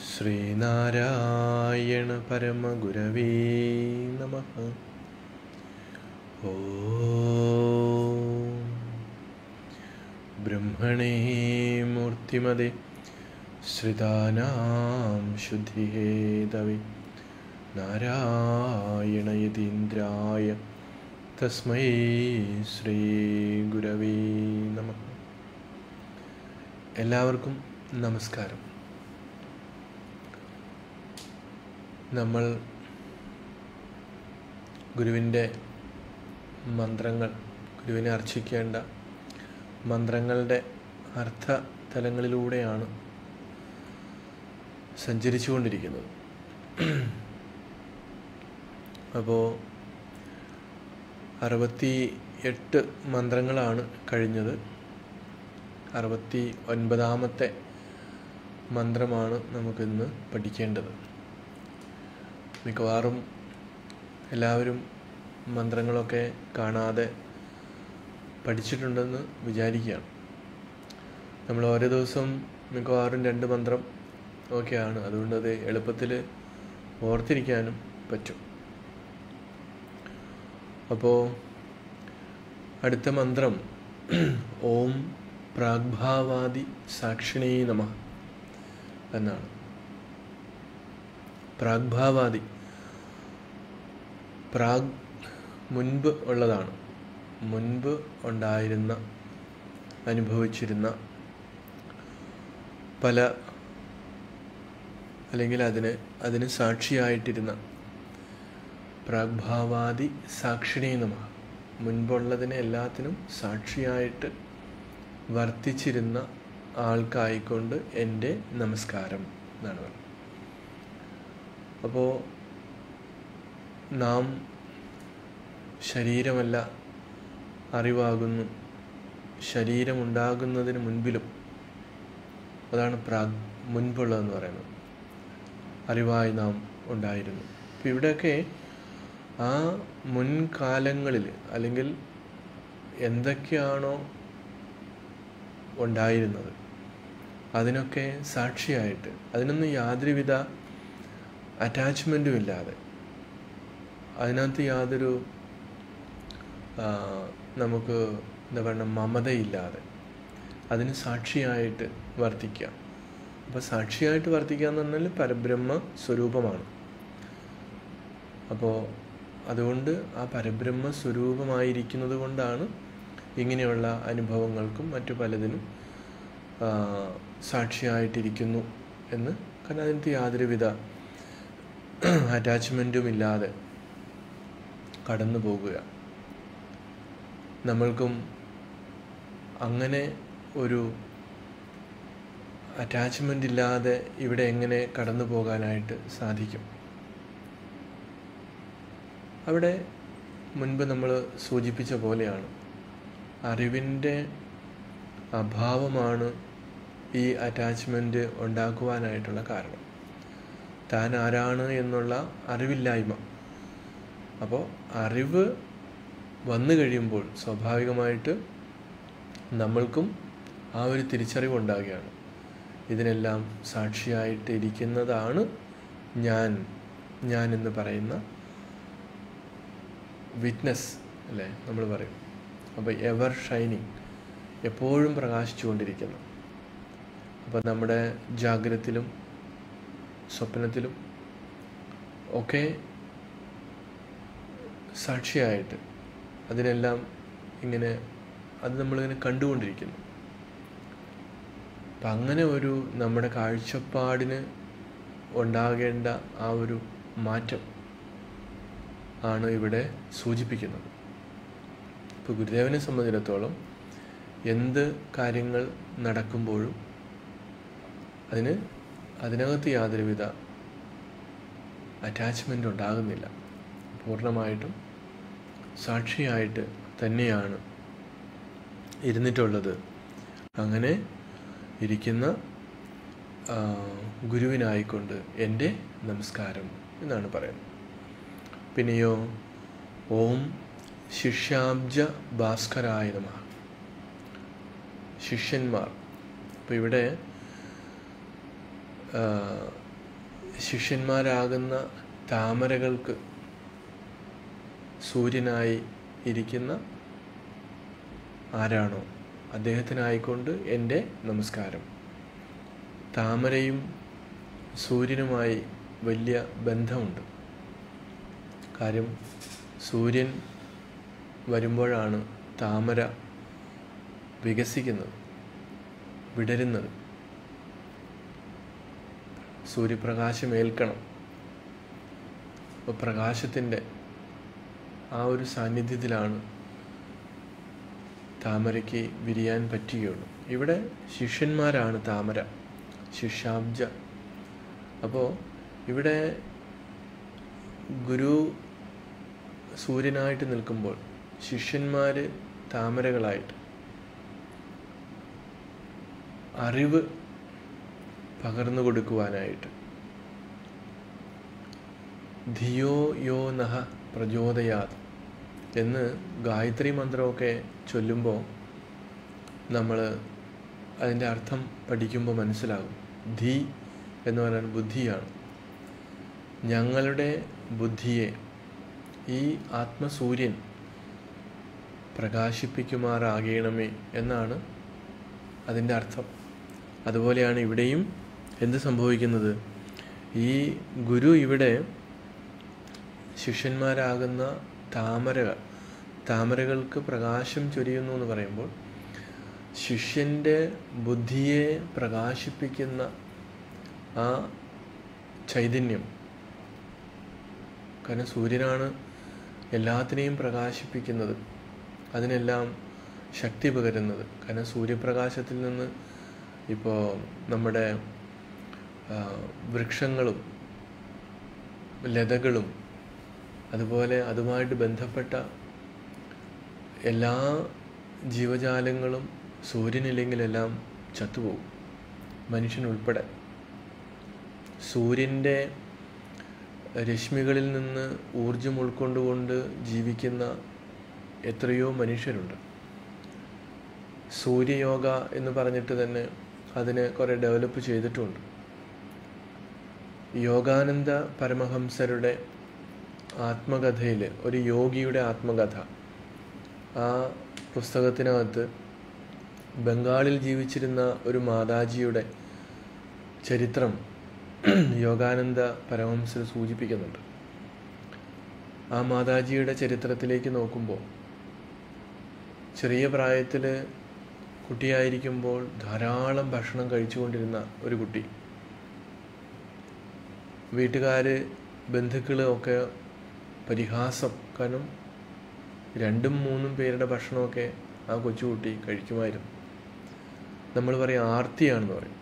ശ്രീനാരായണ പരമഗുരവേ നമഃ. ബ്രഹ്മണേ മൂർത്തിമതേ ശ്രിതാനാം ശുദ്ധിഹേതവേ നാരായണ യതീന്ദ്രായ തസ്മൈ ശ്രീ ഗുരവേ നമഃ. എല്ലാവർക്കും നമസ്കാരം. നമ്മൾ ഗുരുവിൻ്റെ മന്ത്രങ്ങൾ, ഗുരുവിനെ അർച്ചിക്കേണ്ട മന്ത്രങ്ങളുടെ അർത്ഥതലങ്ങളിലൂടെയാണ് സഞ്ചരിച്ചു കൊണ്ടിരിക്കുന്നത്. അപ്പോൾ 68 മന്ത്രങ്ങളാണ് കഴിഞ്ഞത്. 69ാമത്തെ മന്ത്രമാണ് നമുക്കിന്ന് പഠിക്കേണ്ടത്. മിക്കവാറും എല്ലാവരും മന്ത്രങ്ങളൊക്കെ കാണാതെ പഠിച്ചിട്ടുണ്ടെന്ന് വിചാരിക്കുകയാണ്. നമ്മൾ ഓരോ ദിവസം മിക്കവാറും 2 മന്ത്രം ഒക്കെയാണ്, അതുകൊണ്ട് അത് എളുപ്പത്തിൽ ഓർത്തിരിക്കാനും പറ്റും. അപ്പോൾ അടുത്ത മന്ത്രം ഓം പ്രാഗ്ഭാവാദി സാക്ഷിണേ നമഃ എന്നാണ്. പ്രാഗ്ഭാവാദി, പ്രാഗ് മുൻപ് ഉള്ളതാണ്, മുൻപ് ഉണ്ടായിരുന്ന, അനുഭവിച്ചിരുന്ന പല, അല്ലെങ്കിൽ അതിന് സാക്ഷിയായിട്ടിരുന്ന. പ്രാഗ്ഭാവാദി സാക്ഷിണേ നമഃ, മുൻപുള്ളതിനെ എല്ലാത്തിനും സാക്ഷിയായിട്ട് വർത്തിച്ചിരുന്ന ആൾക്കായിക്കൊണ്ട് എൻ്റെ നമസ്കാരം എന്നാണ് പറയുന്നത്. അപ്പോൾ നാം ശരീരമല്ല, അറിവാകുന്നു. ശരീരമുണ്ടാകുന്നതിന് മുൻപിലും, അതാണ് മുൻപുള്ളതെന്ന് പറയുന്നത്, അറിവായി നാം ഉണ്ടായിരുന്നു. അപ്പം ഇവിടെയൊക്കെ ആ മുൻകാലങ്ങളിൽ, അല്ലെങ്കിൽ എന്തൊക്കെയാണോ ഉണ്ടായിരുന്നത് അതിനൊക്കെ സാക്ഷിയായിട്ട്, അതിനൊന്നും യാതൊരുവിധ അറ്റാച്ച്മെൻറ്റും ഇല്ലാതെ, അതിനകത്ത് യാതൊരു നമുക്ക് എന്താ പറയുക, മമതയില്ലാതെ അതിന് സാക്ഷിയായിട്ട് വർത്തിക്കുക. അപ്പോൾ സാക്ഷിയായിട്ട് വർത്തിക്കുക എന്ന് പറഞ്ഞാൽ പരബ്രഹ്മ സ്വരൂപമാണ്. അപ്പോൾ അതുകൊണ്ട് ആ പരബ്രഹ്മ സ്വരൂപമായിരിക്കുന്നത് കൊണ്ടാണ് ഇങ്ങനെയുള്ള അനുഭവങ്ങൾക്കും മറ്റു പലതിനും സാക്ഷിയായിട്ടിരിക്കുന്നു എന്ന്. കാരണം അതിനകത്ത് യാതൊരുവിധ അറ്റാച്ച്മെൻറ്റും ഇല്ലാതെ കടന്നു പോകുക. നമ്മൾക്കും അങ്ങനെ ഒരു അറ്റാച്ച്മെൻ്റ് ഇല്ലാതെ ഇവിടെ എങ്ങനെ കടന്നു പോകാനായിട്ട് സാധിക്കും? അവിടെ മുൻപ് നമ്മൾ സൂചിപ്പിച്ച പോലെയാണ്, അറിവിൻ്റെ അഭാവമാണ് ഈ അറ്റാച്ച്മെൻറ്റ് ഉണ്ടാക്കുവാനായിട്ടുള്ള കാരണം. താൻ ആരാണ് എന്നുള്ള അറിവില്ലായ്മ. അപ്പോൾ അറിവ് വന്നു കഴിയുമ്പോൾ സ്വാഭാവികമായിട്ട് നമ്മൾക്കും ആ ഒരു തിരിച്ചറിവുണ്ടാകുകയാണ്. ഇതിനെല്ലാം സാക്ഷിയായിട്ട് ഇരിക്കുന്നതാണ് ഞാൻ എന്ന് പറയുന്ന വിറ്റ്നസ് അല്ലേ നമ്മൾ പറയും. അപ്പോൾ എവർ ഷൈനിങ്, എപ്പോഴും പ്രകാശിച്ചു കൊണ്ടിരിക്കുന്നു. അപ്പോൾ നമ്മുടെ ജാഗ്രതയിലും സ്വപ്നത്തിലും ഒക്കെ സാക്ഷിയായിട്ട് അതിനെല്ലാം ഇങ്ങനെ അത് നമ്മളിങ്ങനെ കണ്ടുകൊണ്ടിരിക്കുന്നു. അപ്പം അങ്ങനെ ഒരു നമ്മുടെ കാഴ്ചപ്പാടിന് ഉണ്ടാകേണ്ട ആ ഒരു മാറ്റം ആണ് ഇവിടെ സൂചിപ്പിക്കുന്നത്. ഇപ്പോൾ ഗുരുദേവനെ സംബന്ധിച്ചിടത്തോളം എന്ത് കാര്യങ്ങൾ നടക്കുമ്പോഴും അതിനകത്ത് യാതൊരുവിധ അറ്റാച്ച്മെൻ്റ് ഉണ്ടാകുന്നില്ല. പൂർണ്ണമായിട്ടും സാക്ഷിയായിട്ട് തന്നെയാണ് ഇരുന്നിട്ടുള്ളത്. അങ്ങനെ ഇരിക്കുന്ന ഗുരുവിനായിക്കൊണ്ട് എൻ്റെ നമസ്കാരം എന്നാണ് പറയുന്നത്. പിന്നെയോ ഓം ശിഷ്യാബ്ജ ഭാസ്കരായ നമഃ. ശിഷ്യന്മാർ. അപ്പോൾ ഇവിടെ ശിഷ്യന്മാരാകുന്ന താമരകൾക്ക് സൂര്യനായി ഇരിക്കുന്ന ആരാണോ അദ്ദേഹത്തിനായിക്കൊണ്ട് എൻ്റെ നമസ്കാരം. താമരയും സൂര്യനുമായി വലിയ ബന്ധമുണ്ട്. കാര്യം സൂര്യൻ വരുമ്പോഴാണ് താമര വികസിക്കുന്നത്, വിടരുന്നത്. സൂര്യപ്രകാശം ഏൽക്കണം. അപ്പോൾ പ്രകാശത്തിൻ്റെ ആ ഒരു സാന്നിധ്യത്തിലാണ് താമരയ്ക്ക് വിരിയാൻ പറ്റുകയുള്ളൂ. ഇവിടെ ശിഷ്യന്മാരാണ് താമര, ശിഷ്യാബ്ജ. അപ്പോൾ ഇവിടെ ഗുരു സൂര്യനായിട്ട് നിൽക്കുമ്പോൾ ശിഷ്യന്മാർ താമരകളായിട്ട് അറിവ് പകർന്നു കൊടുക്കുവാനായിട്ട് ധിയോ യോ നഹ പ്രചോദയാത് എന്ന് ഗായത്രി മന്ത്രമൊക്കെ ചൊല്ലുമ്പോൾ നമ്മൾ അതിൻ്റെ അർത്ഥം പഠിക്കുമ്പോൾ മനസ്സിലാകും. ധി എന്ന് പറയാൻ ബുദ്ധിയാണ്. ഞങ്ങളുടെ ബുദ്ധിയെ ഈ ആത്മസൂര്യൻ പ്രകാശിപ്പിക്കുമാറാകണമേ എന്നാണ് അതിൻ്റെ അർത്ഥം. അതുപോലെയാണ് ഇവിടെയും എന്ത് സംഭവിക്കുന്നത്? ഈ ഗുരു ഇവിടെ ശിഷ്യന്മാരാകുന്ന താമരകൾക്ക് പ്രകാശം ചൊരിയുന്നു എന്ന് പറയുമ്പോൾ ശിഷ്യൻ്റെ ബുദ്ധിയെ പ്രകാശിപ്പിക്കുന്ന ആ ചൈതന്യം, കാരണം സൂര്യനാണ് എല്ലാത്തിനെയും പ്രകാശിപ്പിക്കുന്നത്, അതിനെല്ലാം ശക്തി പകരുന്നത്. കാരണം സൂര്യപ്രകാശത്തിൽ നിന്ന് ഇപ്പോൾ നമ്മുടെ വൃക്ഷങ്ങളും ലതകളും അതുപോലെ അതുമായിട്ട് ബന്ധപ്പെട്ട എല്ലാ ജീവജാലങ്ങളും സൂര്യനില്ലെങ്കിലെല്ലാം ചത്തുപോകും, മനുഷ്യനുൾപ്പെടെ. സൂര്യൻ്റെ രശ്മികളിൽ നിന്ന് ഊർജം ഉൾക്കൊണ്ടുകൊണ്ട് ജീവിക്കുന്ന എത്രയോ മനുഷ്യരുണ്ട്. സൂര്യയോഗ എന്ന് പറഞ്ഞിട്ട് തന്നെ അതിനെ കുറേ ഡെവലപ്പ് ചെയ്തിട്ടുമുണ്ട്. യോഗാനന്ദ പരമഹംസരുടെ ആത്മകഥയിൽ, ഒരു യോഗിയുടെ ആത്മകഥ, ആ പുസ്തകത്തിനകത്ത് ബംഗാളിൽ ജീവിച്ചിരുന്ന ഒരു മാതാജിയുടെ ചരിത്രം യോഗാനന്ദ പരമഹംസർ സൂചിപ്പിക്കുന്നുണ്ട്. ആ മാതാജിയുടെ ചരിത്രത്തിലേക്ക് നോക്കുമ്പോൾ ചെറിയ പ്രായത്തിൽ കുട്ടിയായിരിക്കുമ്പോൾ ധാരാളം ഭക്ഷണം കഴിച്ചുകൊണ്ടിരുന്ന ഒരു കുട്ടി. വീട്ടുകാർ, ബന്ധുക്കൾ ഒക്കെ പരിഹാസം. കാരണം 2-3 പേരുടെ ഭക്ഷണമൊക്കെ ആ കൊച്ചുകുട്ടി കഴിക്കുമായിരുന്നു. നമ്മൾ പറയും ആർത്തിയാണെന്ന് പറയും.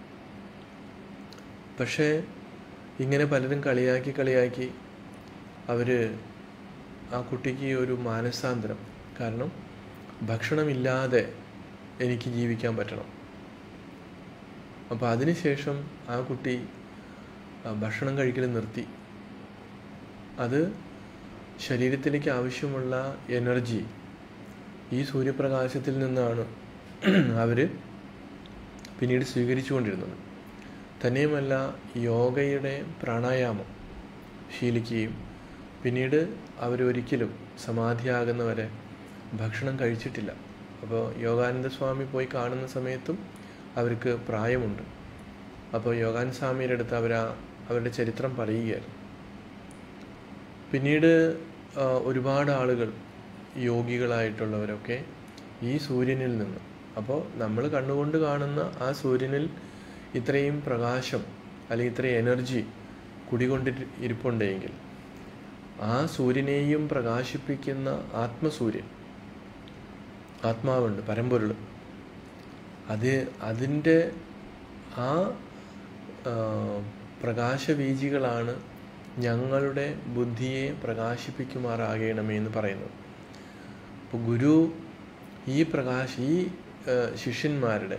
പക്ഷേ ഇങ്ങനെ പലരും കളിയാക്കി അവർ ആ കുട്ടിക്ക് ഒരു മാനസാന്തരം, കാരണം ഭക്ഷണമില്ലാതെ എനിക്ക് ജീവിക്കാൻ പറ്റണം. അപ്പോൾ അതിനുശേഷം ആ കുട്ടി ഭക്ഷണം കഴിക്കൽ നിർത്തി. അത് ശരീരത്തിലേക്ക് ആവശ്യമുള്ള എനർജി ഈ സൂര്യപ്രകാശത്തിൽ നിന്നാണ് അവർ പിന്നീട് സ്വീകരിച്ചുകൊണ്ടിരുന്നത്. തന്നെയുമല്ല, യോഗയുടെ പ്രാണായാമം ശീലിക്കുകയും പിന്നീട് അവരൊരിക്കലും സമാധിയാകുന്നവരെ ഭക്ഷണം കഴിച്ചിട്ടില്ല. അപ്പോൾ യോഗാനന്ദ സ്വാമി പോയി കാണുന്ന സമയത്തും അവർക്ക് പ്രായമുണ്ട്. അപ്പോൾ യോഗാനന്ദ സ്വാമിയുടെ അടുത്ത് അവരുടെ ചരിത്രം പറയുകയായിരുന്നു. പിന്നീട് ഒരുപാട് ആളുകൾ യോഗികളായിട്ടുള്ളവരൊക്കെ ഈ സൂര്യനിൽ നിന്ന്, അപ്പോൾ നമ്മൾ കണ്ണുകൊണ്ട് കാണുന്ന ആ സൂര്യനിൽ ഇത്രയും പ്രകാശം അല്ലെങ്കിൽ ഇത്രയും എനർജി ഇരിപ്പുണ്ടെങ്കിൽ ആ സൂര്യനെയും പ്രകാശിപ്പിക്കുന്ന ആത്മസൂര്യൻ, ആത്മാവുണ്ട്, പരമ്പൊരുൾ, അതിൻ്റെ ആ പ്രകാശവീജികളാണ് ഞങ്ങളുടെ ബുദ്ധിയെ പ്രകാശിപ്പിക്കുമാറാകണമേ എന്ന് പറയുന്നത്. അപ്പോൾ ഗുരു ഈ ശിഷ്യന്മാരുടെ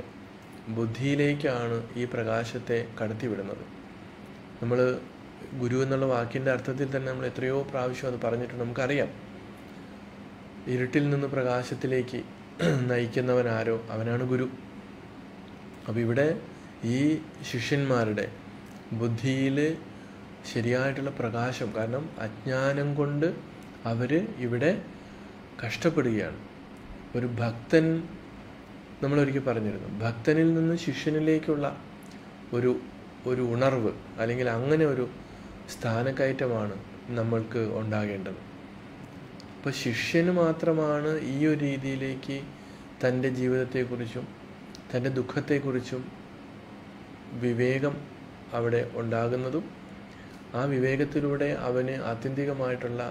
ബുദ്ധിയിലേക്കാണ് ഈ പ്രകാശത്തെ കടത്തിവിടുന്നത്. നമ്മൾ ഗുരു എന്നുള്ള വാക്കിൻ്റെ അർത്ഥത്തിൽ തന്നെ നമ്മൾ എത്രയോ പ്രാവശ്യം അത് പറഞ്ഞിട്ടുണ്ട്. നമുക്കറിയാം, ഇരുട്ടിൽ നിന്ന് പ്രകാശത്തിലേക്ക് നയിക്കുന്നവനാരോ അവനാണ് ഗുരു. അപ്പോൾ ഇവിടെ ഈ ശിഷ്യന്മാരുടെ ബുദ്ധിയിൽ ശരിയായിട്ടുള്ള പ്രകാശം, കാരണം അജ്ഞാനം കൊണ്ട് അവർ ഇവിടെ കഷ്ടപ്പെടുകയാണ്. ഒരു ഭക്തൻ, നമ്മളൊരിക്കൽ പറഞ്ഞിരുന്നു, ഭക്തനിൽ നിന്ന് ശിഷ്യനിലേക്കുള്ള ഒരു ഉണർവ് അല്ലെങ്കിൽ അങ്ങനെ ഒരു സ്ഥാനക്കയറ്റമാണ് നമ്മൾക്ക് ഉണ്ടാകേണ്ടത്. അപ്പോൾ ശിഷ്യന് മാത്രമാണ് ഈ ഒരു രീതിയിലേക്ക് തൻ്റെ ജീവിതത്തെക്കുറിച്ചും തൻ്റെ ദുഃഖത്തെക്കുറിച്ചും വിവേകം അവിടെ ഉണ്ടാകുന്നതും ആ വിവേകത്തിലൂടെ അവന് ആത്യന്തികമായിട്ടുള്ള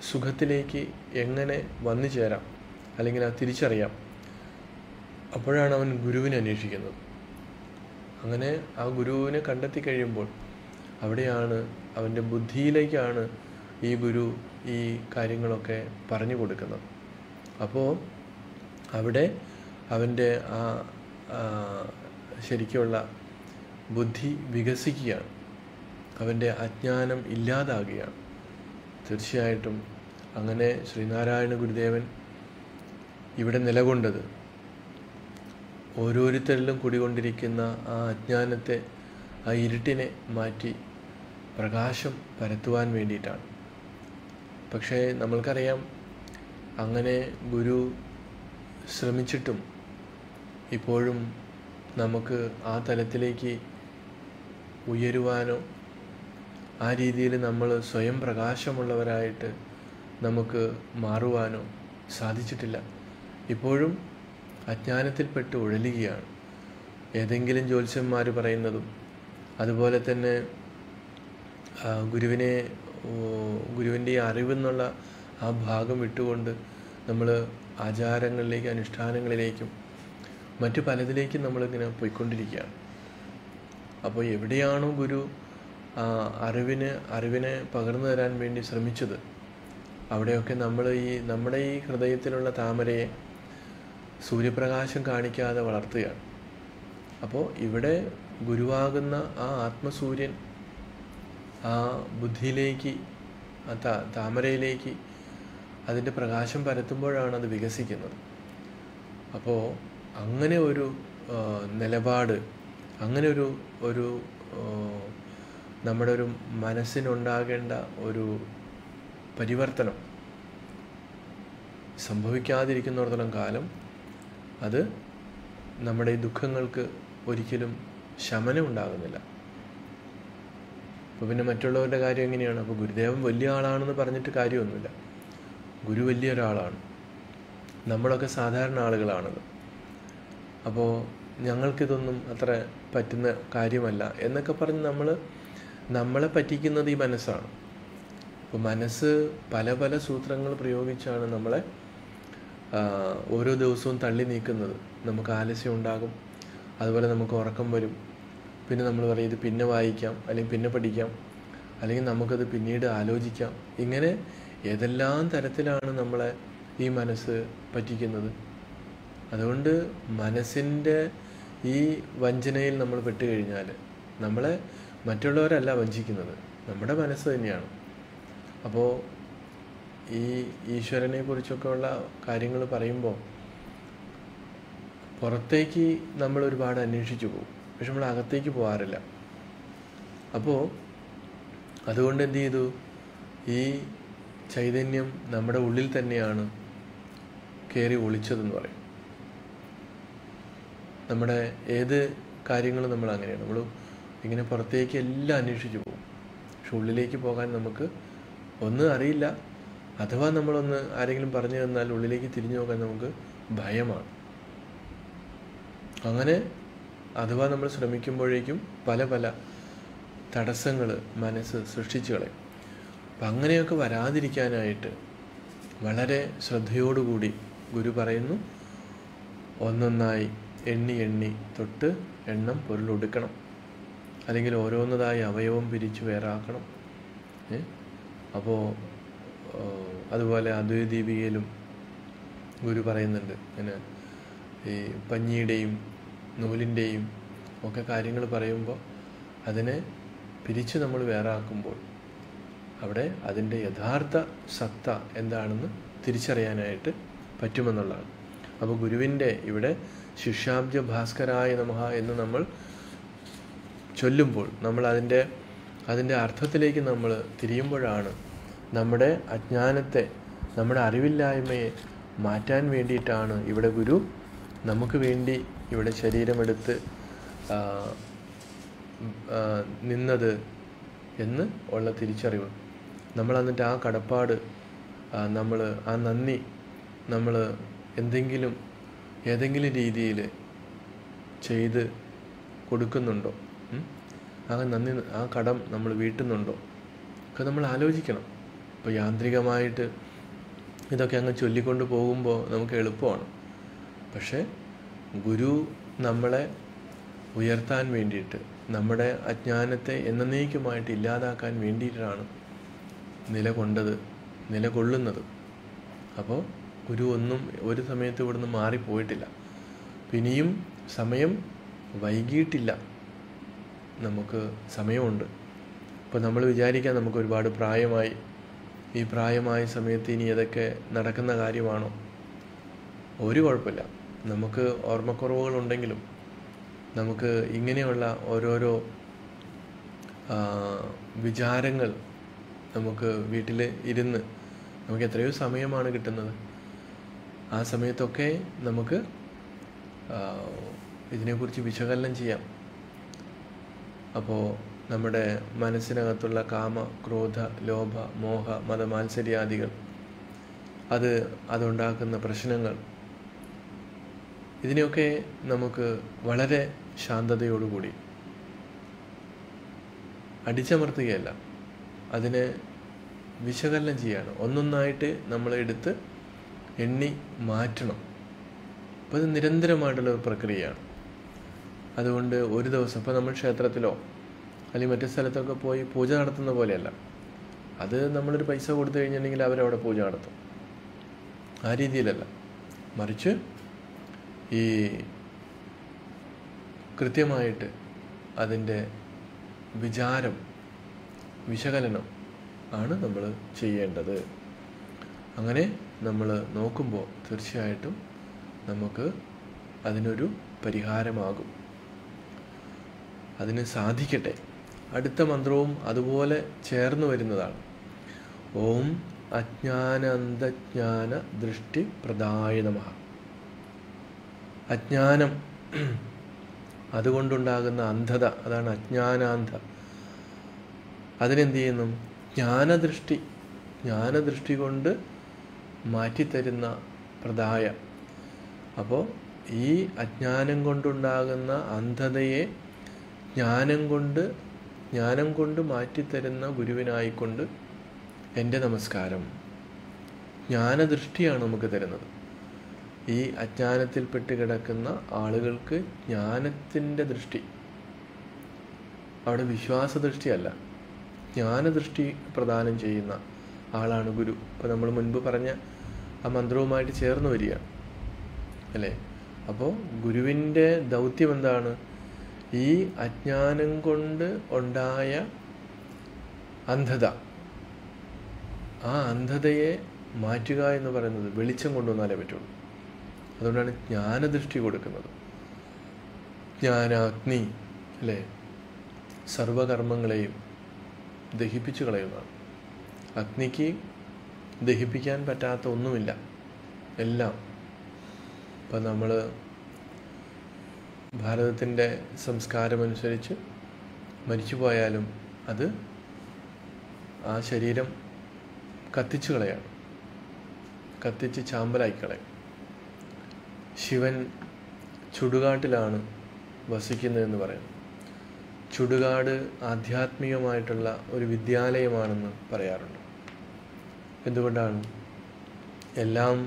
സുഖത്തിലേക്ക് എങ്ങനെ വന്നു ചേരാം അല്ലെങ്കിൽ അത് തിരിച്ചറിയാം. അപ്പോഴാണ് അവൻ ഗുരുവിനെ അന്വേഷിക്കുന്നത്. അങ്ങനെ ആ ഗുരുവിനെ കണ്ടെത്തി കഴിയുമ്പോൾ അവിടെയാണ് അവൻ്റെ ബുദ്ധിയിലേക്കാണ് ഈ ഗുരു ഈ കാര്യങ്ങളൊക്കെ പറഞ്ഞു കൊടുക്കുന്നത്. അപ്പോൾ അവിടെ അവൻ്റെ ആ ശരിക്കുള്ള ബുദ്ധി വികസിക്കുകയാണ്, അവൻ്റെ അജ്ഞാനം ഇല്ലാതാകുകയാണ്. തീർച്ചയായിട്ടും അങ്ങനെ ശ്രീനാരായണ ഗുരുദേവൻ ഇവിടെ നിലകൊണ്ടത് ഓരോരുത്തരിലും കുടികൊണ്ടിരിക്കുന്ന ആ അജ്ഞാനത്തെ, ആ ഇരുട്ടിനെ മാറ്റി പ്രകാശം പരത്തുവാൻ വേണ്ടിയിട്ടാണ്. പക്ഷേ നമ്മൾക്കറിയാം, അങ്ങനെ ഗുരു ശ്രമിച്ചിട്ടും ഇപ്പോഴും നമുക്ക് ആ തലത്തിലേക്ക് ഉയരുവാനോ ആ രീതിയിൽ നമ്മൾ സ്വയം പ്രകാശമുള്ളവരായിട്ട് നമുക്ക് മാറുവാനോ സാധിച്ചിട്ടില്ല. ഇപ്പോഴും അജ്ഞാനത്തിൽപ്പെട്ട് ഉഴലുകയാണ്. ഏതെങ്കിലും ജ്യോത്സ്യന്മാർ പറയുന്നതും അതുപോലെ തന്നെ ഗുരുവിൻ്റെ അറിവെന്നുള്ള ആ ഭാഗം വിട്ടുകൊണ്ട് നമ്മൾ ആചാരങ്ങളിലേക്കും അനുഷ്ഠാനങ്ങളിലേക്കും മറ്റു പലതിലേക്കും നമ്മളിങ്ങനെ പോയിക്കൊണ്ടിരിക്കുകയാണ്. അപ്പോൾ എവിടെയാണോ ഗുരു അറിവിനെ പകർന്നു തരാൻ വേണ്ടി ശ്രമിച്ചത്, അവിടെയൊക്കെ നമ്മുടെ ഈ ഹൃദയത്തിലുള്ള താമരയെ സൂര്യപ്രകാശം കാണിക്കാതെ വളർത്തുകയാണ്. അപ്പോൾ ഇവിടെ ഗുരുവാകുന്ന ആ ആത്മസൂര്യൻ ആ ബുദ്ധിയിലേക്ക്, ആ താമരയിലേക്ക് അതിൻ്റെ പ്രകാശം പരത്തുമ്പോഴാണ് അത് വികസിക്കുന്നത്. അപ്പോൾ അങ്ങനെ ഒരു നിലപാട്, അങ്ങനെ ഒരു നമ്മുടെ ഒരു മനസ്സിനുണ്ടാകേണ്ട ഒരു പരിവർത്തനം സംഭവിക്കാതിരിക്കുന്നിടത്തോളം കാലം അത് നമ്മുടെ ഈ ദുഃഖങ്ങൾക്ക് ഒരിക്കലും ശമനം ഉണ്ടാകുന്നില്ല. അപ്പോൾ പിന്നെ മറ്റുള്ളവരുടെ കാര്യം എങ്ങനെയാണ്? അപ്പോൾ ഗുരുദേവൻ വലിയ ആളാണെന്ന് പറഞ്ഞിട്ട് കാര്യമൊന്നുമില്ല. ഗുരു വലിയൊരാളാണ്, നമ്മളൊക്കെ സാധാരണ ആളുകളാണല്ലോ. അപ്പോൾ ഞങ്ങൾക്കിതൊന്നും അത്ര പറ്റുന്ന കാര്യമല്ല എന്നൊക്കെ പറഞ്ഞ് നമ്മളെ പറ്റിക്കുന്നത് ഈ മനസ്സാണ്. അപ്പോൾ മനസ്സ് പല പല സൂത്രങ്ങൾ പ്രയോഗിച്ചാണ് നമ്മളെ ഓരോ ദിവസവും തള്ളി നീക്കുന്നത്. നമുക്ക് ആലസ്യം ഉണ്ടാകും, അതുപോലെ നമുക്ക് ഉറക്കം വരും. പിന്നെ നമ്മൾ പറയും ഇത് പിന്നെ വായിക്കാം, അല്ലെങ്കിൽ പിന്നെ പഠിക്കാം, അല്ലെങ്കിൽ നമുക്കത് പിന്നീട് ആലോചിക്കാം. ഇങ്ങനെ ഏതെല്ലാം തരത്തിലാണ് നമ്മളെ ഈ മനസ്സ് പറ്റിക്കുന്നത്. അതുകൊണ്ട് മനസ്സിൻ്റെ ഈ വഞ്ചനയിൽ നമ്മൾ പെട്ടുകഴിഞ്ഞാൽ നമ്മളെ മറ്റുള്ളവരല്ല വഞ്ചിക്കുന്നത്, നമ്മുടെ മനസ്സ് തന്നെയാണ്. അപ്പോൾ ഈ ഈശ്വരനെ കുറിച്ചൊക്കെ ഉള്ള കാര്യങ്ങൾ പറയുമ്പോൾ പുറത്തേക്ക് നമ്മൾ ഒരുപാട് അന്വേഷിച്ചു പോകും, പക്ഷെ നമ്മൾ അകത്തേക്ക് പോകാറില്ല. അപ്പോൾ അതുകൊണ്ട് എന്ത് ചെയ്തു, ഈ ചൈതന്യം നമ്മുടെ ഉള്ളിൽ തന്നെയാണ് കയറി ഒളിച്ചതെന്ന് പറയും. നമ്മുടെ ഏത് കാര്യങ്ങളും നമ്മൾ അങ്ങനെയാണ്, നമ്മൾ ഇങ്ങനെ പുറത്തേക്ക് എല്ലാം അന്വേഷിച്ചു പോകും, പക്ഷെ ഉള്ളിലേക്ക് പോകാൻ നമുക്ക് ഒന്നും അറിയില്ല. അഥവാ നമ്മളൊന്ന് ആരെങ്കിലും പറഞ്ഞു തന്നാൽ ഉള്ളിലേക്ക് തിരിഞ്ഞു നോക്കാൻ നമുക്ക് ഭയമാണ്. അങ്ങനെ അഥവാ നമ്മൾ ശ്രമിക്കുമ്പോഴേക്കും പല പല തടസ്സങ്ങൾ മനസ്സ് സൃഷ്ടിച്ചു കളയും. അപ്പം അങ്ങനെയൊക്കെ വരാതിരിക്കാനായിട്ട് വളരെ ശ്രദ്ധയോടുകൂടി ഗുരു പറയുന്നു, ഒന്നൊന്നായി എണ്ണി എണ്ണി തൊട്ട് എണ്ണം പൊരുളൊടുക്കണം, അല്ലെങ്കിൽ ഓരോന്നതായി അവയവം പിരിച്ചു വേറാക്കണം. അപ്പോൾ അതുപോലെ അദ്വൈതദീപികയിലും ഗുരു പറയുന്നുണ്ട്, ഇങ്ങനെ ഈ പഞ്ഞിയുടെയും നൂലിൻ്റെയും ഒക്കെ കാര്യങ്ങൾ പറയുമ്പോൾ അതിനെ പിരിച്ച് നമ്മൾ വേറാക്കുമ്പോൾ അവിടെ അതിൻ്റെ യഥാർത്ഥ സത്ത എന്താണെന്ന് തിരിച്ചറിയാനായിട്ട് പറ്റുമെന്നുള്ളതാണ്. അപ്പോൾ ഗുരുവിൻ്റെ ഇവിടെ ശിഷ്യാബ്ജ ഭാസ്കരായ നമഃ എന്ന് നമ്മൾ ചൊല്ലുമ്പോൾ, നമ്മൾ അതിൻ്റെ അർത്ഥത്തിലേക്ക് നമ്മൾ തിരിയുമ്പോഴാണ് നമ്മുടെ അജ്ഞാനത്തെ, നമ്മുടെ അറിവില്ലായ്മയെ മാറ്റാൻ വേണ്ടിയിട്ടാണ് ഇവിടെ ഗുരു നമുക്ക് വേണ്ടി ഇവിടെ ശരീരമെടുത്ത് നിന്നത് എന്ന് ഉള്ള തിരിച്ചറിവ്. നമ്മൾ എന്നിട്ട് ആ കടപ്പാട്, നമ്മൾ ആ നന്ദി നമ്മൾ ഏതെങ്കിലും രീതിയിൽ ചെയ്ത് കൊടുക്കുന്നുണ്ടോ? ആ നന്ദി, ആ കടം നമ്മൾ വീട്ടുന്നുണ്ടോ ഒക്കെ നമ്മൾ ആലോചിക്കണം. ഇപ്പോൾ യാന്ത്രികമായിട്ട് ഇതൊക്കെ അങ്ങ് ചൊല്ലിക്കൊണ്ട് പോകുമ്പോൾ നമുക്ക് എളുപ്പമാണ്. പക്ഷേ ഗുരു നമ്മളെ ഉയർത്താൻ വേണ്ടിയിട്ട്, നമ്മുടെ അജ്ഞാനത്തെ എന്നേക്കുമായിട്ട് ഇല്ലാതാക്കാൻ വേണ്ടിയിട്ടാണ് നിലകൊള്ളുന്നത്. അപ്പോൾ ഗുരു ഒന്നും ഒരു സമയത്ത് ഇവിടുന്ന് മാറിപ്പോയിട്ടില്ല. പിന്നെയും സമയം വൈകിയിട്ടില്ല, നമുക്ക് സമയമുണ്ട്. ഇപ്പോൾ നമ്മൾ വിചാരിക്കാം നമുക്ക് ഒരുപാട് പ്രായമായി, ഈ പ്രായമായ സമയത്ത് ഇനി ഇതൊക്കെ നടക്കുന്ന കാര്യമാണോ? ഒരു കുഴപ്പമില്ല. നമുക്ക് ഓർമ്മക്കുറവുകളുണ്ടെങ്കിലും നമുക്ക് ഇങ്ങനെയുള്ള ഓരോരോ വിചാരങ്ങൾ നമുക്ക് വീട്ടിൽ ഇരുന്ന് നമുക്ക് എത്രയോ സമയമാണ് കിട്ടുന്നത്. ആ സമയത്തൊക്കെ നമുക്ക് ഇതിനെക്കുറിച്ച് വിശകലനം ചെയ്യാം. അപ്പോൾ നമ്മുടെ മനസ്സിനകത്തുള്ള കാമ, ക്രോധ, ലോഭ, മോഹ, മതമാത്സര്യാദികൾ, അതുണ്ടാക്കുന്ന പ്രശ്നങ്ങൾ, ഇതിനെയൊക്കെ നമുക്ക് വളരെ ശാന്തതയോടുകൂടി അടിച്ചമർത്തുകയല്ല, അതിനെ വിശകലനം ചെയ്യാണ്. ഒന്നൊന്നായിട്ട് നമ്മളെടുത്ത് എണ്ണി മാറ്റണം. അപ്പോൾ ഇത് നിരന്തരമായിട്ടുള്ള ഒരു പ്രക്രിയയാണ്. അതുകൊണ്ട് ഒരു ദിവസം ഇപ്പോൾ നമ്മൾ ക്ഷേത്രത്തിലോ അല്ലെങ്കിൽ മറ്റു സ്ഥലത്തൊക്കെ പോയി പൂജ നടത്തുന്ന പോലെയല്ല. അത് നമ്മളൊരു പൈസ കൊടുത്തു കഴിഞ്ഞിട്ടുണ്ടെങ്കിൽ അവരവിടെ പൂജ നടത്തും. ആ രീതിയിലല്ല, മറിച്ച് ഈ കൃത്യമായിട്ട് അതിൻ്റെ വിശകലനം ആണ് നമ്മൾ ചെയ്യേണ്ടത്. അങ്ങനെ നമ്മൾ നോക്കുമ്പോൾ തീർച്ചയായിട്ടും നമുക്ക് അതിനൊരു പരിഹാരമാകും. അതിന് സാധിക്കട്ടെ. അടുത്ത മന്ത്രവും അതുപോലെ ചേർന്ന് വരുന്നതാണ്. ഓം അജ്ഞാനന്തജ്ഞാന ദൃഷ്ടി പ്രദായ നമഃ. അജ്ഞാനം, അതുകൊണ്ടുണ്ടാകുന്ന അന്ധത, അതാണ് അജ്ഞാനാന്ധ. അതിനെന്ത് ചെയ്യുന്നു? ജ്ഞാനദൃഷ്ടി കൊണ്ട് മാറ്റിത്തരുന്ന പ്രദായ. അപ്പോൾ ഈ അജ്ഞാനം കൊണ്ടുണ്ടാകുന്ന അന്ധതയെ ജ്ഞാനം കൊണ്ട് മാറ്റിത്തരുന്ന ഗുരുവിനായിക്കൊണ്ട് എൻ്റെ നമസ്കാരം. ജ്ഞാനദൃഷ്ടിയാണ് നമുക്ക് തരുന്നത്. ഈ അജ്ഞാനത്തിൽപ്പെട്ട് കിടക്കുന്ന ആളുകൾക്ക് ജ്ഞാനത്തിൻ്റെ ദൃഷ്ടി, അവിടെ വിശ്വാസദൃഷ്ടിയല്ല, ജ്ഞാനദൃഷ്ടി പ്രദാനം ചെയ്യുന്ന ആളാണ് ഗുരു. ഇപ്പോൾ നമ്മൾ മുൻപ് പറഞ്ഞ ആ മന്ത്രവുമായിട്ട് ചേർന്ന് വരികയാണ് അല്ലേ? അപ്പോൾ ഗുരുവിൻ്റെ ദൗത്യം എന്താണ്? ഈ അജ്ഞാനം കൊണ്ട് ഉണ്ടായ അന്ധത, ആ അന്ധതയെ മാറ്റുക എന്ന് പറയുന്നത് വെളിച്ചം കൊണ്ടുവന്നാലേ പറ്റുള്ളൂ. അതുകൊണ്ടാണ് ജ്ഞാനദൃഷ്ടി കൊടുക്കുന്നത്. ജ്ഞാനാഗ്നി അല്ലേ, സർവകർമ്മങ്ങളെയും ദഹിപ്പിച്ചു കളയുന്നതാണ്. അഗ്നിക്ക് ദഹിപ്പിക്കാൻ പറ്റാത്ത ഒന്നുമില്ല, എല്ലാം. ഇപ്പം നമ്മൾ ഭാരതത്തിൻ്റെ സംസ്കാരമനുസരിച്ച് മരിച്ചു പോയാലും അത് ആ ശരീരം കത്തിച്ചു കളയാണ്, കത്തിച്ച് ചാമ്പലാക്കി കളയും. ശിവൻ ചുടുകാട്ടിലാണ് വസിക്കുന്നതെന്ന് പറയുന്നു. ചുടുകാട് ആധ്യാത്മികമായിട്ടുള്ള ഒരു വിദ്യാലയമാണെന്ന് പറയാറുണ്ട്. എന്തുകൊണ്ടാണ്? എല്ലാം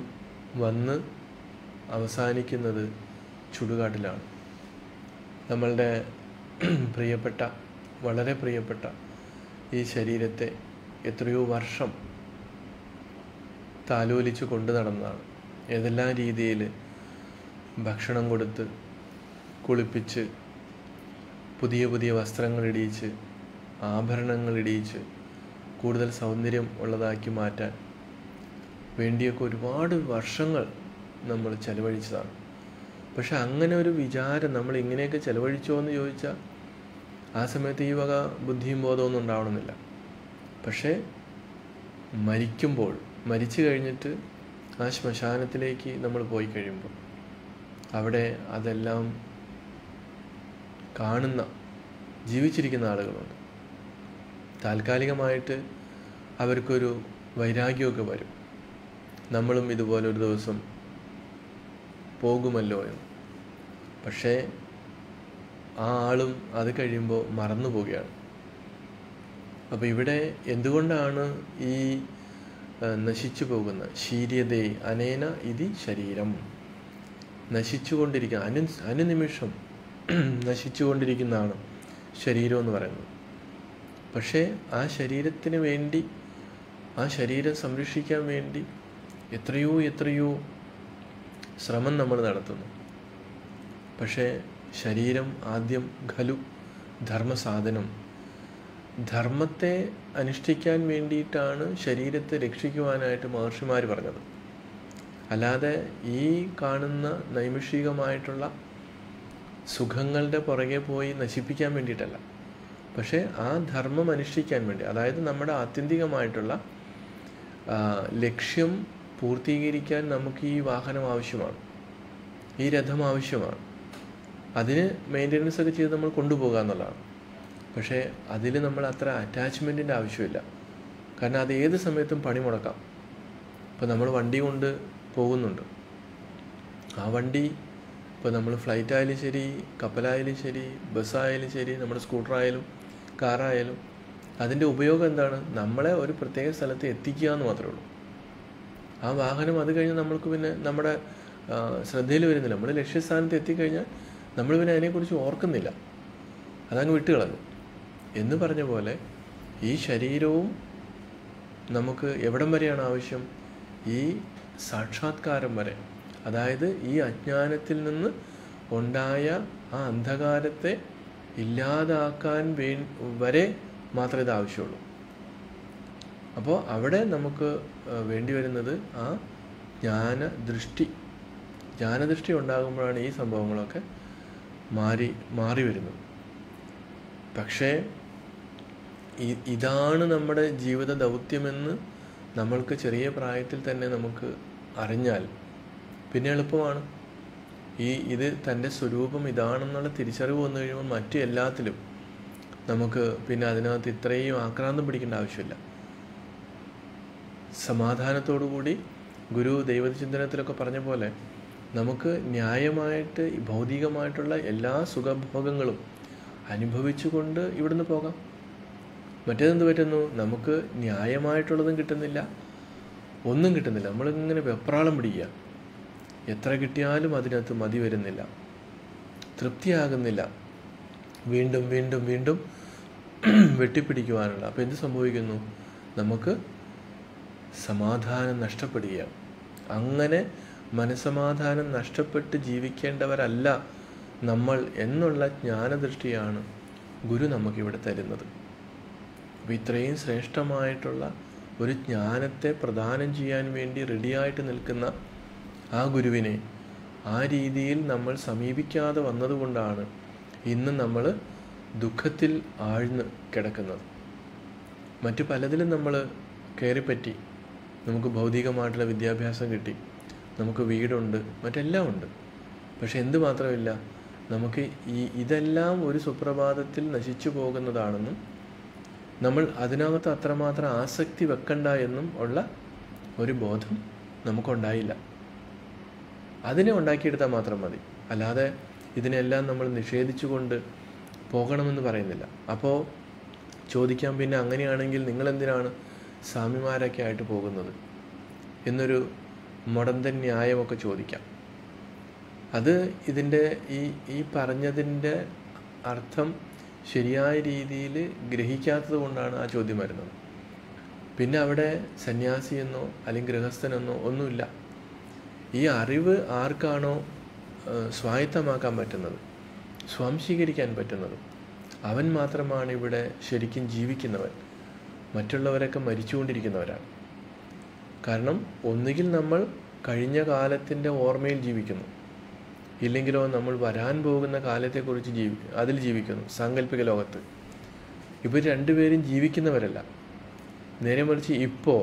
വന്ന് അവസാനിക്കുന്നത് ചുടുകാട്ടിലാണ്. നമ്മളുടെ വളരെ പ്രിയപ്പെട്ട ഈ ശരീരത്തെ എത്രയോ വർഷം താലോലിച്ച് കൊണ്ടു നടന്നതാണ്. ഏതെല്ലാം രീതിയിൽ ഭക്ഷണം കൊടുത്ത്, കുളിപ്പിച്ച്, പുതിയ പുതിയ വസ്ത്രങ്ങൾ ഇടിയിച്ച്, ആഭരണങ്ങൾ ഇടിയിച്ച് കൂടുതൽ സൗന്ദര്യം ഉള്ളതാക്കി മാറ്റാൻ വേണ്ടിയൊക്കെ ഒരുപാട് വർഷങ്ങൾ നമ്മൾ ചെലവഴിച്ചതാണ്. പക്ഷെ അങ്ങനെ ഒരു വിചാരം നമ്മൾ ഇങ്ങനെയൊക്കെ ചെലവഴിച്ചോ എന്ന് ചോദിച്ചാൽ ആ സമയത്ത് ഈ വക ബുദ്ധിയും ബോധമൊന്നും ഉണ്ടാവണമെന്നില്ല. പക്ഷേ മരിച്ചു കഴിഞ്ഞിട്ട് ആ ശ്മശാനത്തിലേക്ക് നമ്മൾ പോയി കഴിയുമ്പോൾ അവിടെ അതെല്ലാം കാണുന്ന ജീവിച്ചിരിക്കുന്ന ആളുകളുണ്ട്. താൽക്കാലികമായിട്ട് അവർക്കൊരു വൈരാഗ്യമൊക്കെ വരും, നമ്മളും ഇതുപോലെ ഒരു ദിവസം പോകുമല്ലോ എന്ന്. പക്ഷേ ആ ആളും അത് കഴിയുമ്പോൾ മറന്നു പോവുകയാണ്. അപ്പോൾ ഇവിടെ എന്തുകൊണ്ടാണ് ഈ നശിച്ചു പോകുന്ന ശീര്യതേ അനേന ഇതി ശരീരം, നശിച്ചുകൊണ്ടിരിക്കുന്ന അനുനിമിഷം നശിച്ചുകൊണ്ടിരിക്കുന്നതാണ് ശരീരം എന്ന് പറയുന്നത്. പക്ഷേ ആ ശരീരത്തിന് വേണ്ടി, ആ ശരീരം സംരക്ഷിക്കാൻ വേണ്ടി എത്രയോ ശ്രമം നമ്മൾ നടത്തുന്നു. പക്ഷേ ശരീരം ആദ്യം ഖലു ധർമ്മസാധനം, ധർമ്മത്തെ അനുഷ്ഠിക്കാൻ വേണ്ടിയിട്ടാണ് ശരീരത്തെ രക്ഷിക്കുവാനായിട്ട് മഹർഷിമാർ പറഞ്ഞത്. അല്ലാതെ ഈ കാണുന്ന നൈമിഷികമായിട്ടുള്ള സുഖങ്ങളുടെ പുറകെ പോയി നശിപ്പിക്കാൻ വേണ്ടിയിട്ടല്ല. പക്ഷേ ആ ധർമ്മം അനുഷ്ഠിക്കാൻ വേണ്ടി, അതായത് നമ്മുടെ ആത്യന്തികമായിട്ടുള്ള ലക്ഷ്യം പൂർത്തീകരിക്കാൻ നമുക്ക് ഈ വാഹനം ആവശ്യമാണ്, ഈ രഥം ആവശ്യമാണ്. അതിന് മെയിൻ്റെനൻസ് ഒക്കെ ചെയ്ത് നമ്മൾ കൊണ്ടുപോകുക എന്നുള്ളതാണ്. പക്ഷേ അതിൽ നമ്മൾ അത്ര അറ്റാച്ച്മെൻറ്റിൻ്റെ ആവശ്യമില്ല. കാരണം അത് ഏത് സമയത്തും പണി മുടക്കാം. ഇപ്പോൾ നമ്മൾ വണ്ടി കൊണ്ട് പോകുന്നുണ്ട്, ആ വണ്ടി ഇപ്പോൾ നമ്മൾ ഫ്ലൈറ്റ് ആയാലും ശരി, കപ്പലായാലും ശരി, ബസ്സായാലും ശരി, നമ്മുടെ സ്കൂട്ടറായാലും കാറായാലും അതിൻ്റെ ഉപയോഗം എന്താണ്? നമ്മളെ ഒരു പ്രത്യേക സ്ഥലത്ത് എത്തിക്കുക എന്ന് മാത്രമേ ഉള്ളൂ. ആ വാഹനം അത് കഴിഞ്ഞ് നമ്മൾക്ക് പിന്നെ നമ്മുടെ ശ്രദ്ധയിൽ വരുന്നില്ല. നമ്മൾ ലക്ഷ്യസ്ഥാനത്ത് എത്തിക്കഴിഞ്ഞാൽ നമ്മൾ പിന്നെ അതിനെക്കുറിച്ച് ഓർക്കുന്നില്ല, അതങ്ങ് വിട്ടുകളഞ്ഞു എന്ന് പറഞ്ഞ പോലെ ഈ ശരീരവും നമുക്ക് എവിടം വരെയാണ് ആവശ്യം? ഈ സാക്ഷാത്കാരം വരെ. അതായത് ഈ അജ്ഞാനത്തിൽ നിന്ന് ഉണ്ടായ ആ അന്ധകാരത്തെ ഇല്ലാതാക്കാൻ വരെ മാത്രമേ ഇത് ആവശ്യമുള്ളൂ. അപ്പോൾ അവിടെ നമുക്ക് വേണ്ടി വരുന്നത് ആ ജ്ഞാനദൃഷ്ടി ഉണ്ടാകുമ്പോഴാണ് ഈ സംഭവങ്ങളൊക്കെ മാറി വരുന്നത്. പക്ഷേ ഇതാണ് നമ്മുടെ ജീവിത ദൗത്യമെന്ന് നമ്മൾക്ക് ചെറിയ പ്രായത്തിൽ തന്നെ നമുക്ക് അറിഞ്ഞാൽ പിന്നെ എളുപ്പമാണ്. ഇത് തൻ്റെ സ്വരൂപം ഇതാണെന്നുള്ള തിരിച്ചറിവ് വന്നു കഴിയുമ്പോൾ മറ്റു എല്ലാത്തിലും നമുക്ക് പിന്നെ അതിനകത്ത് ഇത്രയും ആക്രാന്തം പിടിക്കേണ്ട ആവശ്യമില്ല. സമാധാനത്തോടുകൂടി ഗുരു ദൈവചിന്തനത്തിലൊക്കെ പറഞ്ഞ പോലെ നമുക്ക് ന്യായമായിട്ട് ഭൗതികമായിട്ടുള്ള എല്ലാ സുഖഭോഗങ്ങളും അനുഭവിച്ചുകൊണ്ട് ഇവിടുന്ന് പോകാം. മറ്റേതെന്ത് പറ്റുന്നു? നമുക്ക് ന്യായമായിട്ടുള്ളതും കിട്ടുന്നില്ല, ഒന്നും കിട്ടുന്നില്ല. നമ്മളിങ്ങനെ വെപ്രാളം പിടിക്കുക. എത്ര കിട്ടിയാലും അതിനകത്ത് മതി വരുന്നില്ല, തൃപ്തിയാകുന്നില്ല. വീണ്ടും വീണ്ടും വീണ്ടും വെട്ടിപ്പിടിക്കുവാനുള്ള. അപ്പോൾ എന്ത് സംഭവിക്കുന്നു? നമുക്ക് സമാധാനം നഷ്ടപ്പെടുകയാണ്. അങ്ങനെ മനസ്സമാധാനം നഷ്ടപ്പെട്ട് ജീവിക്കേണ്ടവരല്ല നമ്മൾ എന്നുള്ള ജ്ഞാനദൃഷ്ടിയാണ് ഗുരു നമുക്കിവിടെ തരുന്നത്. അപ്പോൾ ഇത്രയും ശ്രേഷ്ഠമായിട്ടുള്ള ഒരു ജ്ഞാനത്തെ പ്രദാനം ചെയ്യാൻ വേണ്ടി റെഡിയായിട്ട് നിൽക്കുന്ന ആ ഗുരുവിനെ ആ രീതിയിൽ നമ്മൾ സമീപിക്കാതെ വന്നതുകൊണ്ടാണ് ഇന്ന് നമ്മൾ ദുഃഖത്തിൽ ആഴ്ന്ന് കിടക്കുന്നത്. മറ്റു പലതിലും നമ്മൾ കയറിപ്പറ്റി. നമുക്ക് ഭൗതികമായിട്ടുള്ള വിദ്യാഭ്യാസം കിട്ടി, നമുക്ക് വീടുണ്ട്, മറ്റെല്ലാം ഉണ്ട്. പക്ഷെ എന്ത് മാത്രമില്ല, നമുക്ക് ഇതെല്ലാം ഒരു സുപ്രഭാതത്തിൽ നശിച്ചു പോകുന്നതാണെന്നും നമ്മൾ അതിനകത്ത് അത്രമാത്രം ആസക്തി വെക്കണ്ട എന്നും ഉള്ള ഒരു ബോധം നമുക്കുണ്ടായില്ല. അതിനെ ഉണ്ടാക്കിയെടുത്താൽ മാത്രം മതി. അല്ലാതെ ഇതിനെല്ലാം നമ്മൾ നിഷേധിച്ചുകൊണ്ട് പോകണമെന്ന് പറയുന്നില്ല. അപ്പോൾ ചോദിക്കാം, പിന്നെ അങ്ങനെയാണെങ്കിൽ നിങ്ങളെന്തിനാണ് സ്വാമിമാരൊക്കെ ആയിട്ട് പോകുന്നത് എന്നൊരു മുടന്തൻ ന്യായമൊക്കെ ചോദിക്കാം. അത് ഇതിൻ്റെ ഈ പറഞ്ഞതിൻ്റെ അർത്ഥം ശരിയായ രീതിയിൽ ഗ്രഹിക്കാത്തത് കൊണ്ടാണ് ആ ചോദ്യം വരുന്നത്. പിന്നെ അവിടെ സന്യാസിയെന്നോ അല്ലെങ്കിൽ ഗൃഹസ്ഥനെന്നോ ഒന്നുമില്ല. ഈ അറിവ് ആർക്കാണോ സ്വായത്തമാക്കാൻ പറ്റുന്നത്, സ്വാംശീകരിക്കാൻ പറ്റുന്നത്, അവൻ മാത്രമാണ് ഇവിടെ ശരിക്കും ജീവിക്കുന്നവൻ. മറ്റുള്ളവരൊക്കെ മരിച്ചുകൊണ്ടിരിക്കുന്നവരാണ്. കാരണം ഒന്നുകിൽ നമ്മൾ കഴിഞ്ഞ കാലത്തിൻ്റെ ഓർമ്മയിൽ ജീവിക്കുന്നു, ഇല്ലെങ്കിലോ നമ്മൾ വരാൻ പോകുന്ന കാലത്തെക്കുറിച്ച് അതിൽ ജീവിക്കുന്നു, സാങ്കല്പിക ലോകത്ത്. ഇവർ രണ്ടുപേരും ജീവിക്കുന്നവരല്ല. നേരെ മറിച്ച് ഇപ്പോൾ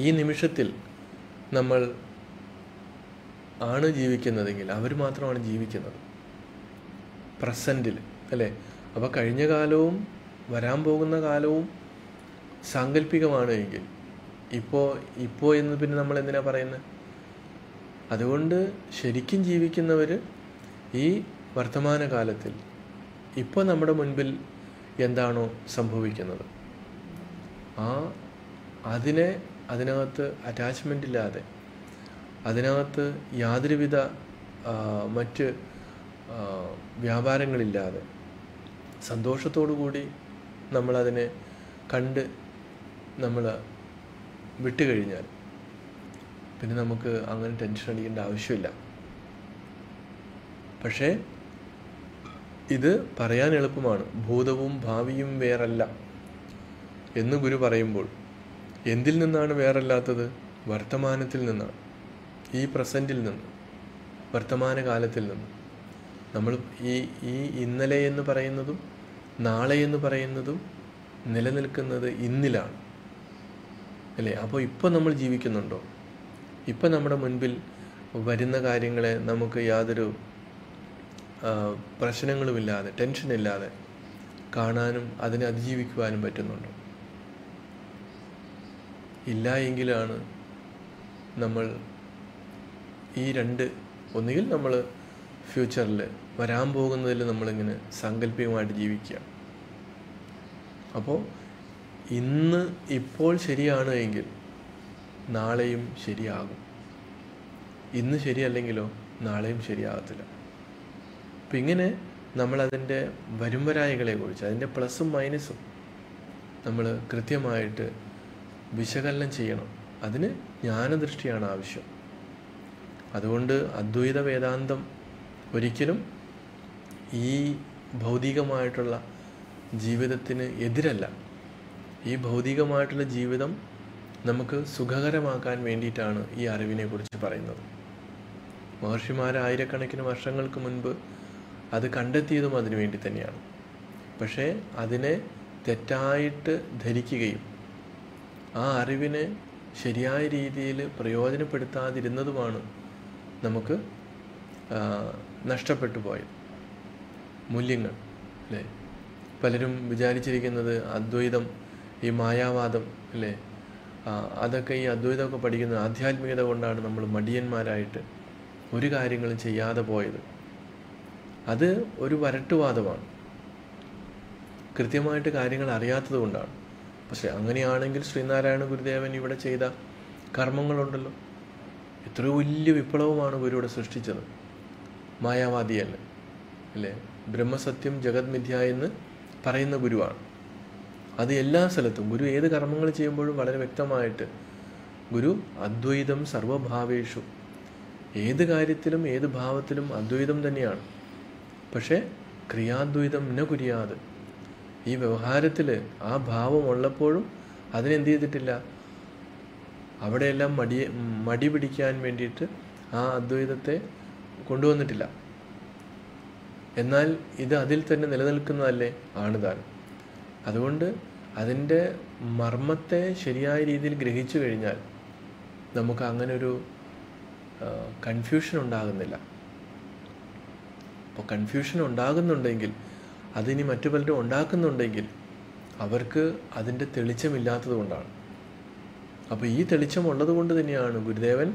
ഈ നിമിഷത്തിൽ നമ്മൾ ആണ് ജീവിക്കുന്നതെങ്കിൽ അവർ മാത്രമാണ് ജീവിക്കുന്നത്, പ്രസൻറ്റിൽ, അല്ലേ? അപ്പോൾ കഴിഞ്ഞ കാലവും വരാൻ പോകുന്ന കാലവും സാങ്കല്പികമാണ് എങ്കിൽ ഇപ്പോൾ എന്ന് പിന്നെ നമ്മൾ എന്തിനാ പറയുന്നത്? അതുകൊണ്ട് ശരിക്കും ജീവിക്കുന്നവർ ഈ വർത്തമാനകാലത്തിൽ ഇപ്പോൾ നമ്മുടെ മുൻപിൽ എന്താണോ സംഭവിക്കുന്നത് അതിനകത്ത് അറ്റാച്ച്മെൻ്റ് ഇല്ലാതെ, അതിനകത്ത് യാതൊരുവിധ മറ്റ് വ്യാപാരങ്ങളില്ലാതെ സന്തോഷത്തോടു കൂടി നമ്മളതിനെ കണ്ട് നമ്മൾ വിട്ടുകഴിഞ്ഞാൽ പിന്നെ നമുക്ക് അങ്ങനെ ടെൻഷൻ അടിക്കേണ്ട ആവശ്യമില്ല. പക്ഷേ ഇത് പറയാൻ എളുപ്പമാണ്. ഭൂതവും ഭാവിയും വേറല്ല എന്ന് ഗുരു പറയുമ്പോൾ എന്തിൽ നിന്നാണ് വേറല്ലാത്തത്? വർത്തമാനത്തിൽ നിന്നാണ്, ഈ പ്രസൻറ്റിൽ നിന്ന്, വർത്തമാനകാലത്തിൽ നിന്ന്. നമ്മൾ ഈ ഇന്നലെ എന്ന് പറയുന്നതും നാളെ എന്ന് പറയുന്നതും നിലനിൽക്കുന്നത് ഇന്നിലാണ്, അല്ലേ? അപ്പോൾ ഇപ്പോൾ നമ്മൾ ജീവിക്കുന്നുണ്ടോ? ഇപ്പം നമ്മുടെ മുൻപിൽ വരുന്ന കാര്യങ്ങളെ നമുക്ക് യാതൊരു പ്രശ്നങ്ങളുമില്ലാതെ, ടെൻഷനില്ലാതെ കാണാനും അതിനെ അതിജീവിക്കുവാനും പറ്റുന്നുണ്ടോ? ഇല്ല എങ്കിലാണ് നമ്മൾ ഈ ഒന്നുകിൽ നമ്മൾ ഫ്യൂച്ചറിൽ വരാൻ പോകുന്നതിൽ നമ്മളിങ്ങനെ സാങ്കല്പികമായിട്ട് ജീവിക്കുക. അപ്പോൾ ഇപ്പോൾ ശരിയാണ് എങ്കിൽ നാളെയും ശരിയാകും. ഇന്ന് ശരിയല്ലെങ്കിലോ നാളെയും ശരിയാകത്തില്ല. അപ്പം ഇങ്ങനെ നമ്മളതിൻ്റെ വരുംവരായികളെക്കുറിച്ച്, അതിൻ്റെ പ്ലസും മൈനസും നമ്മൾ കൃത്യമായിട്ട് വിശകലനം ചെയ്യണം. അതിന് ജ്ഞാനദൃഷ്ടിയാണ് ആവശ്യം. അതുകൊണ്ട് അദ്വൈത വേദാന്തം ഒരിക്കലും ഈ ഭൗതികമായിട്ടുള്ള ജീവിതത്തിന് എതിരല്ല. ഈ ഭൗതികമായിട്ടുള്ള ജീവിതം നമുക്ക് സുഖകരമാക്കാൻ വേണ്ടിയിട്ടാണ് ഈ അറിവിനെ കുറിച്ച് പറയുന്നത്. മഹർഷിമാർ ആയിരക്കണക്കിന് വർഷങ്ങൾക്ക് മുൻപ് അത് കണ്ടെത്തിയതും അതിനു വേണ്ടി തന്നെയാണ്. പക്ഷേ അതിനെ തെറ്റായിട്ട് ധരിക്കുകയും ആ അറിവിനെ ശരിയായ രീതിയിൽ പ്രയോജനപ്പെടുത്താതിരുന്നതുമാണ് നമുക്ക് നഷ്ടപ്പെട്ടു പോയത് മൂല്യങ്ങൾ, അല്ലേ? പലരും വിചാരിച്ചിരിക്കുന്നത് അദ്വൈതം, ഈ മായാവാദം, അല്ലേ, അതൊക്കെ ഈ അദ്വൈതമൊക്കെ പഠിക്കുന്നത് ആധ്യാത്മികത കൊണ്ടാണ് നമ്മൾ മടിയന്മാരായിട്ട് ഒരു കാര്യങ്ങളും ചെയ്യാതെ പോയത്. അത് ഒരു വരട്ടുവാദമാണ്, കൃത്യമായിട്ട് കാര്യങ്ങൾ അറിയാത്തത് കൊണ്ടാണ്. പക്ഷേ അങ്ങനെയാണെങ്കിൽ ശ്രീനാരായണ ഗുരുദേവൻ ഇവിടെ ചെയ്ത കർമ്മങ്ങളുണ്ടല്ലോ, എത്രയോ വലിയ വിപ്ലവമാണ് ഗുരു ഇവിടെ സൃഷ്ടിച്ചത്. മായാവാദിയല്ല, അല്ലേ? ബ്രഹ്മസത്യം ജഗത് മിഥ്യ എന്ന് പറയുന്ന ഗുരുവാണ്. അത് എല്ലാ സ്ഥലത്തും ഗുരു ഏത് കർമ്മങ്ങൾ ചെയ്യുമ്പോഴും വളരെ വ്യക്തമായിട്ട് ഗുരു അദ്വൈതം സർവഭാവേഷു, ഏത് കാര്യത്തിലും ഏത് ഭാവത്തിലും അദ്വൈതം തന്നെയാണ്. പക്ഷേ ക്രിയാദ്വൈതം ന കുര്യാത്, ഈ വ്യവഹാരത്തിൽ ആ ഭാവം ഉള്ളപ്പോഴും അതിനെന്ത് ചെയ്തിട്ടില്ല, അവിടെയെല്ലാം മടി പിടിക്കാൻ വേണ്ടിയിട്ട് ആ അദ്വൈതത്തെ കൊണ്ടുവന്നിട്ടില്ല. എന്നാൽ ഇത് അതിൽ തന്നെ നിലനിൽക്കുന്നതല്ലേ ആണ് താനും. അതുകൊണ്ട് അതിൻ്റെ മർമ്മത്തെ ശരിയായ രീതിയിൽ ഗ്രഹിച്ചു കഴിഞ്ഞാൽ നമുക്ക് അങ്ങനൊരു കൺഫ്യൂഷൻ ഉണ്ടാകുന്നില്ല. അപ്പോൾ കൺഫ്യൂഷൻ ഉണ്ടാകുന്നുണ്ടെങ്കിൽ, അതിനി മറ്റു പലരും ഉണ്ടാക്കുന്നുണ്ടെങ്കിൽ അവർക്ക് അതിൻ്റെ തെളിച്ചമില്ലാത്തത് കൊണ്ടാണ്. അപ്പോൾ ഈ തെളിച്ചമുള്ളത് കൊണ്ട് തന്നെയാണ് ഗുരുദേവൻ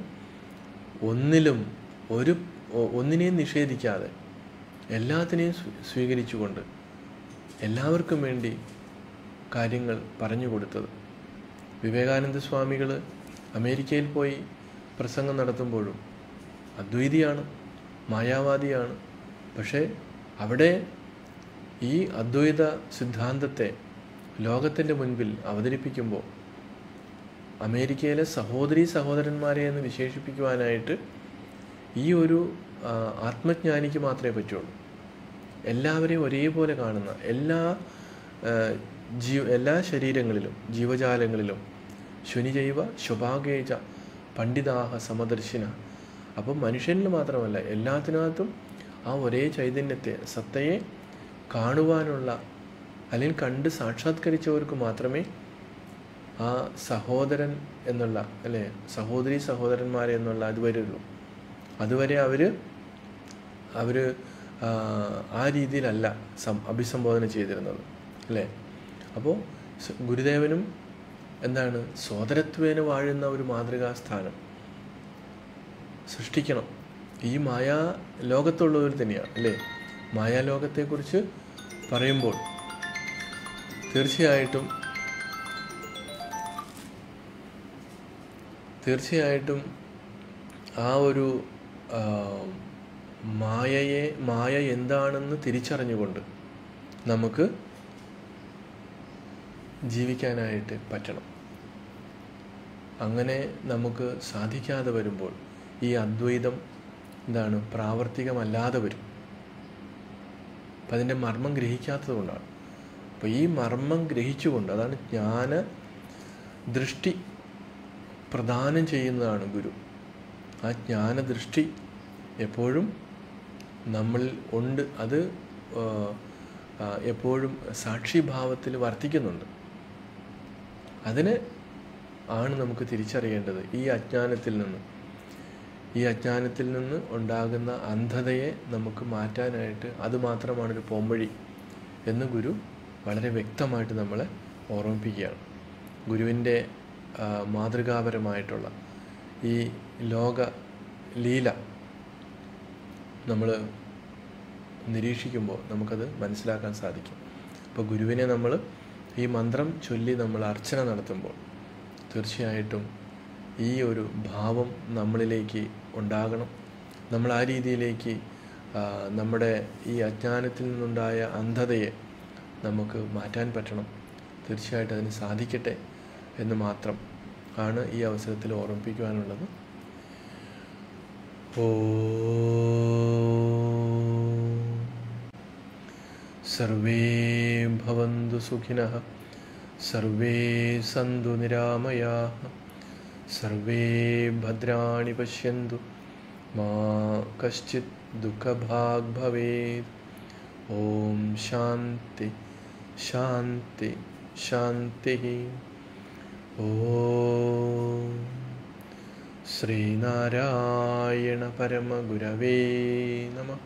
ഒന്നിനെയും നിഷേധിക്കാതെ എല്ലാത്തിനെയും സ്വീകരിച്ചുകൊണ്ട് എല്ലാവർക്കും വേണ്ടി കാര്യങ്ങൾ പറഞ്ഞു കൊടുത്തത്. വിവേകാനന്ദ സ്വാമികൾ അമേരിക്കയിൽ പോയി പ്രസംഗം നടത്തുമ്പോഴും അദ്വൈതിയാണ്, മായാവാദിയാണ്. പക്ഷേ അവിടെ ഈ അദ്വൈത സിദ്ധാന്തത്തെ ലോകത്തിൻ്റെ മുൻപിൽ അവതരിപ്പിക്കുമ്പോൾ അമേരിക്കയിലെ സഹോദരന്മാരെ എന്ന് വിശേഷിപ്പിക്കുവാനായിട്ട് ഈ ഒരു ആത്മജ്ഞാനിക്ക് മാത്രമേ പറ്റുള്ളൂ. എല്ലാവരെയും ഒരേപോലെ കാണുന്ന, എല്ലാ ശരീരങ്ങളിലും ജീവജാലങ്ങളിലും ശുനിജൈവ ശുഭാഗേജ പണ്ഡിതാഹ സമദർശിന അപ്പം മനുഷ്യനിൽ മാത്രമല്ല, എല്ലാത്തിനകത്തും ആ ഒരേ ചൈതന്യത്തെ, സത്തയെ കാണുവാനുള്ള, അല്ലെങ്കിൽ കണ്ട് സാക്ഷാത്കരിച്ചവർക്ക് മാത്രമേ ആ സഹോദരൻ എന്നുള്ള, അല്ലേ, സഹോദരി സഹോദരന്മാരെ എന്നുള്ള അത് വരുള്ളൂ. അതുവരെ അവർ ആ രീതിയിലല്ല അഭിസംബോധന ചെയ്തിരുന്നത്, അല്ലേ. അപ്പോൾ ഗുരുദേവനും എന്താണ്, സോദരത്വേന വാഴുന്ന ഒരു മാതൃകാസ്ഥാനം സൃഷ്ടിക്കണം. ഈ മായാ ലോകത്തുള്ളവർ തന്നെയാണ്, അല്ലേ. മായാലോകത്തെക്കുറിച്ച് പറയുമ്പോൾ തീർച്ചയായിട്ടും ആ ഒരു മായ എന്താണെന്ന് തിരിച്ചറിഞ്ഞുകൊണ്ട് നമുക്ക് ജീവിക്കാനായിട്ട് പറ്റണം. അങ്ങനെ നമുക്ക് സാധിക്കാതെ വരുമ്പോൾ ഈ അദ്വൈതം എന്താണ്, പ്രാവർത്തികമല്ലാതെ വരും. അപ്പം അതിൻ്റെ മർമ്മം ഗ്രഹിക്കാത്തത് കൊണ്ടാണ്. അപ്പോൾ ഈ മർമ്മം ഗ്രഹിച്ചുകൊണ്ട്, അതാണ് ജ്ഞാന ദൃഷ്ടി പ്രദാനം ചെയ്യുന്നതാണ് ഗുരു. ആ ജ്ഞാനദൃഷ്ടി എപ്പോഴും നമ്മളിൽ ഉണ്ട്. അത് എപ്പോഴും സാക്ഷിഭാവത്തിൽ വർത്തിക്കുന്നുണ്ട്. അതിനെ ആണ് നമുക്ക് തിരിച്ചറിയേണ്ടത്. ഈ അജ്ഞാനത്തിൽ നിന്ന് ഉണ്ടാകുന്ന അന്ധതയെ നമുക്ക് മാറ്റാനായിട്ട് അത് മാത്രമാണൊരു പോംവഴി എന്ന് ഗുരു വളരെ വ്യക്തമായിട്ട് നമ്മളെ ഓർമ്മിപ്പിക്കുകയാണ്. ഗുരുവിൻ്റെ മാതൃകാപരമായിട്ടുള്ള ഈ ലോക ലീല നമ്മൾ നിരീക്ഷിക്കുമ്പോൾ നമുക്കത് മനസ്സിലാക്കാൻ സാധിക്കും. അപ്പോൾ ഗുരുവിനെ നമ്മൾ ഈ മന്ത്രം ചൊല്ലി നമ്മൾ അർച്ചന നടത്തുമ്പോൾ തീർച്ചയായിട്ടും ഈ ഒരു ഭാവം നമ്മളിലേക്ക് ഉണ്ടാകണം. നമ്മൾ ആ രീതിയിലേക്ക് നമ്മുടെ ഈ അജ്ഞാനത്തിൽ നിന്നുണ്ടായ അന്ധതയെ നമുക്ക് മാറ്റാൻ പറ്റണം. തീർച്ചയായിട്ടും അതിന് സാധിക്കട്ടെ എന്ന് മാത്രം ആണ് ഈ അവസരത്തിൽ ഓർമ്മിപ്പിക്കുവാനുള്ളത്. സർവേ ഭവന്തു സുഖിനഃ, സർവേ സന്തു നിരാമയാഃ, സർവേ ഭദ്രാണി പശ്യന്തു, മാ കശ്ചിത് ദുഃഖഭാഗ് ഭവേത്. ഓം ശാന്തി ശാന്തി ശാന്തി. ഓം ശ്രീനാരായണ പരമഗുരവേ നമഃ.